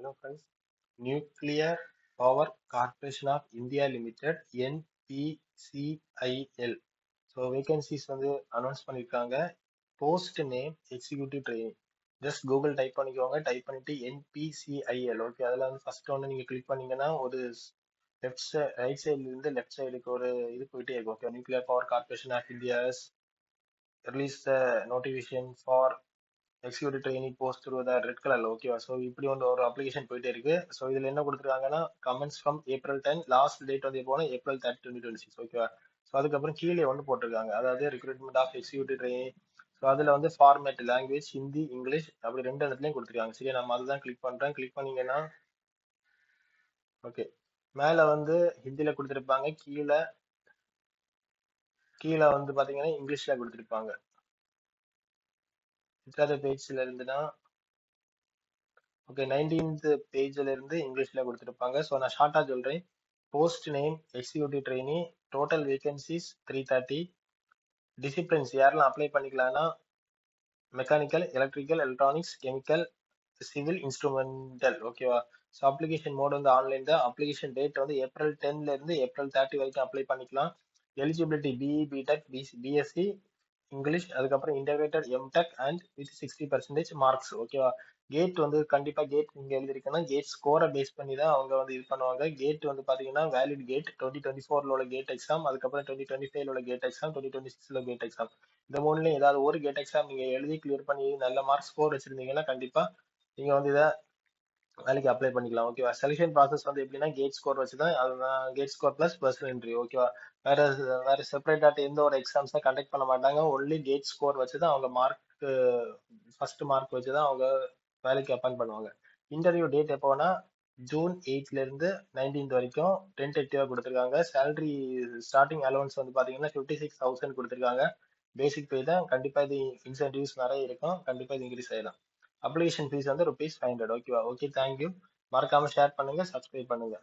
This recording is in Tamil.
Hello friends. Nuclear Power Corporation of India Limited NPCIL. So vacancies வந்து அனௌன்ஸ் பண்ணியிருக்காங்க. Post name executive training. Just Google type பண்ணிக்கோங்க. டைப் பண்ணிட்டு NPCIL. ஓகே, அதில் வந்து ஃபர்ஸ்ட் ஒன்று நீங்கள் கிளிக் பண்ணீங்கன்னா ஒரு ரைட் சைட்ல இருந்து லெஃப்ட் சைடுக்கு ஒரு இது போயிட்டே இருக்கும். Okay, nuclear power corporation of India's release the notification for executive training post through the red கலர்ல. ஓகேவா? ஸோ இப்படி வந்து ஒரு அப்ளிகேஷன் போயிட்டே இருக்கு. ஸோ இதுல என்ன கொடுத்துருக்காங்கன்னா comments from April 10, last date வந்து எப்போனா April 30, 2026. ஓகேவா? ஸோ அதுக்கப்புறம் கீழே வந்து போட்டிருக்காங்க, அதாவது recruitment of executive training. So அதுல வந்து ஃபார்மேட் லாங்குவேஜ் ஹிந்தி இங்கிலீஷ் அப்படி ரெண்டு இடத்துலையும் கொடுத்துருக்காங்க. சரியா, நம்ம அதுதான் கிளிக் பண்றேன். கிளிக் பண்ணீங்கன்னா ஓகே, மேல வந்து ஹிந்தில கொடுத்துருப்பாங்க, கீழே கீழே வந்து பாத்தீங்கன்னா இங்கிலீஷ்ல கொடுத்துருப்பாங்க. எத்தனை பேஜ்ல இருந்துன்னா ஓகே, 19th பேஜ்ல இருந்து இங்கிலீஷ்ல கொடுத்துருப்பாங்க. ஸோ நான் ஷார்ட்டா சொல்றேன். Post name executive trainee, total vacancies 330. Disciplines யாரெல்லாம் அப்ளை பண்ணிக்கலாம்னா mechanical, electrical, electronics, chemical, civil, instrumental. ஓகேவா? ஸோ அப்ளிகேஷன் மோட் வந்து ஆன்லைன் தான். அப்ளிகேஷன் டேட் வந்து April 10ல இருந்து April 30 வரைக்கும் அப்ளை பண்ணிக்கலாம். Eligibility BE, BTech, BSc English, அதுக்கப்புறம் integrated MTech and with 60% marks. ஓகேவா? கேட் வந்து கண்டிப்பா கேட் நீங்க எழுதிருக்கீங்கன்னா கேட் ஸ்கோரை பேஸ் பண்ணி தான் அவங்க வந்து இது பண்ணுவாங்க. கேட் வந்து பாத்தீங்கன்னா வேலிட் கேட் 2024 உள்ள கேட் எக்ஸாம், அதுக்கப்புறம் 2025 உள்ள கேட் எக்ஸாம், 2026 கேட் எக்ஸாம். இந்த மூணுலயும் ஏதாவது ஒரு கேட் எக்ஸாம் நீங்க எழுதி கிளியர் பண்ணி நல்ல மார்க் ஸ்கோர் வச்சிருந்தீங்கன்னா கண்டிப்பா நீங்க வந்து இதை வேலைக்கு அப்ளை பண்ணிக்கலாம். ஓகேவா? செலக்ஷன் ப்ராசஸ் வந்து எப்படின்னா கேட் ஸ்கோர் வச்சுதான், அதுதான் GATE score plus personal interview. ஓகேவா? வேற வேற செப்பரேட்டா எந்த ஒரு எக்ஸாம்ஸை கண்டக்ட் பண்ண மாட்டாங்க. ஒன்லி கேட் ஸ்கோர் வச்சுதான் அவங்க மார்க், ஃபர்ஸ்ட் மார்க் வச்சுதான் அவங்க வேலைக்கு அப்பாயின் பண்ணுவாங்க. இன்டர்வியூ டேட் எப்போனா June 8ல இருந்து 19th வரைக்கும் டென்டேட்டிவா கொடுத்துருக்காங்க. சேலரி ஸ்டார்டிங் அலவன்ஸ் வந்து பாத்தீங்கன்னா 56,000 கொடுத்துருக்காங்க. பேசிக் பே தான். கண்டிப்பா இது இன்சென்டிவ்ஸ் நிறைய இருக்கும். கண்டிப்பா இது இன்க்ரீஸ் ஆயிடும். அப்ளிகேஷன் ஃபீஸ் வந்து ₹500. ஓகேவா? Okay, thank you. மறக்காம ஷேர் பண்ணுங்க, சப்ஸ்கிரைப் பண்ணுங்க.